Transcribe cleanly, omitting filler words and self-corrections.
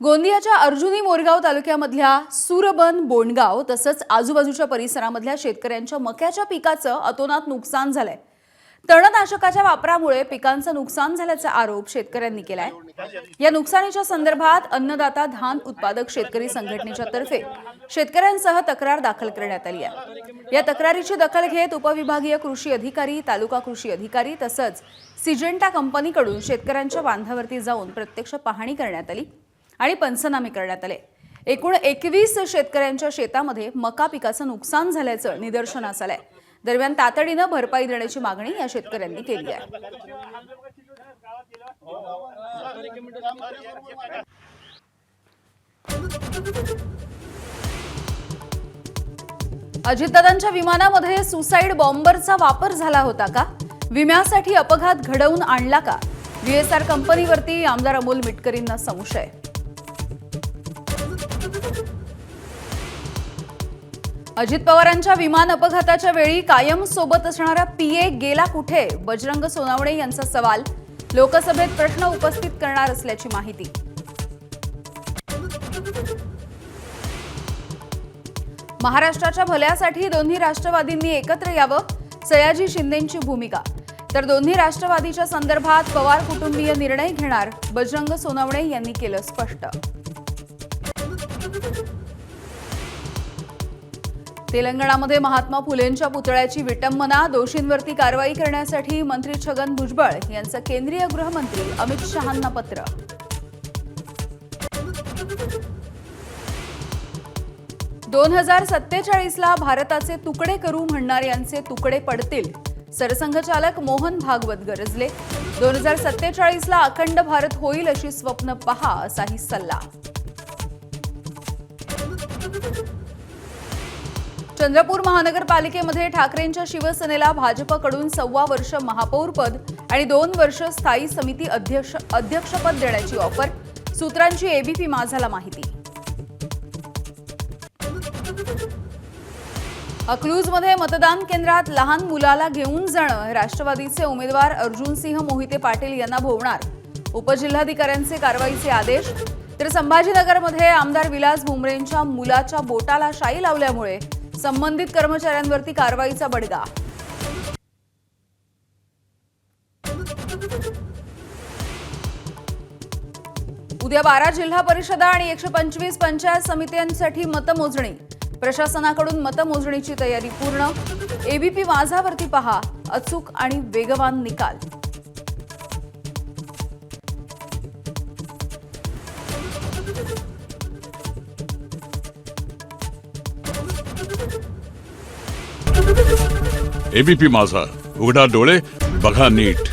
गोंदियाच्या अर्जुनी मोरगाव तालुक्यामधल्या सुरबन बोंडगाव तसंच आजूबाजूच्या परिसरामधल्या शेतकऱ्यांच्या मक्याच्या पिकाचं अतोनात नुकसान झालंय। तणनाशकाच्या वापरामुळे पिकांचं नुकसान झाल्याचा आरोप शेतकऱ्यांनी केलाय। या नुकसानीच्या संदर्भात अन्नदाता धान उत्पादक शेतकरी संघटनेच्या तर्फे शेतकऱ्यांसह तक्रार दाखल करण्यात आली आहे। या तक्रारीची दखल घेत उपविभागीय कृषी अधिकारी, तालुका कृषी अधिकारी तसंच सिजेंटा कंपनीकडून शेतकऱ्यांच्या बांधावरती जाऊन प्रत्यक्ष पाहणी करण्यात आली आणि पंचनामे करण्यात आले। एकूण 21 शेतकऱ्यांच्या शेतामध्ये मका पिकाचं नुकसान झाल्याचं निदर्शनास आलंय। दरम्यान तातडीने भरपाई देण्याची मागणी या शेतकऱ्यांनी केली आहे। अजितदादांच्या विमानामध्ये सुसाईड बॉम्बरचा वापर झाला होता का? विम्यासाठी अपघात घडवून आणला का? व्हीएसआर कंपनीवरती आमदार अमोल मिटकरींना संशय। अजित पवारांच्या विमान अपघाताच्या वेळी कायम सोबत असणारा पीए गेला कुठे? बजरंग सोनावणे यांचा सवाल। लोकसभेत प्रश्न उपस्थित करणार असल्याची माहिती। महाराष्ट्राच्या भल्यासाठी दोन्ही राष्ट्रवादींनी एकत्र यावं, सयाजी शिंदेंची भूमिका। तर दोन्ही राष्ट्रवादीच्या संदर्भात पवार कुटुंबीय निर्णय घेणार, बजरंग सोनावणे यांनी केलं स्पष्ट। तेलंगणामध्ये महात्मा फुलेंच्या पुतळ्याची विटंबना, दोषींवरती कारवाई करण्यासाठी मंत्री छगन भुजबळ यांचं केंद्रीय गृहमंत्री अमित शहांना पत्र। 2047ला भारताचे तुकडे करू म्हणणाऱ्यांचे तुकडे पडतील, सरसंघचालक मोहन भागवत गरजले। 2047ला अखंड भारत होईल अशी स्वप्न पहा, असाही सल्ला। चंद्रपूर महानगरपालिकेमध्ये ठाकरेंच्या शिवसेनेला भाजपकडून 1.25 वर्ष महापौरपद आणि 2 वर्ष स्थायी समिती अध्यक्षपद देण्याची ऑफर, सूत्रांची एबीपी माझाला माहिती। अकलूजमध्ये मतदान केंद्रात लहान मुलाला घेऊन जाणं, राष्ट्रवादीचे उमेदवार अर्जुनसिंह मोहिते पाटील यांना भोवणार, उपजिल्हाधिकाऱ्यांचे कारवाईचे आदेश। तर संभाजीनगरमध्ये आमदार विलास भुमरेंच्या मुलाच्या बोटाला शाई लावल्यामुळे संबंधित कर्मचाऱ्यांवरती कारवाईचा बडगा। उद्या 12 जिल्हा परिषदा आणि 125 पंचायत समित्यांसाठी मतमोजणी, प्रशासनाकडून मतमोजणीची तयारी पूर्ण। एबीपी माझावरती पहा अचूक आणि वेगवान निकाल। एबीपी माझा, उघडा डोळे बघा नीट।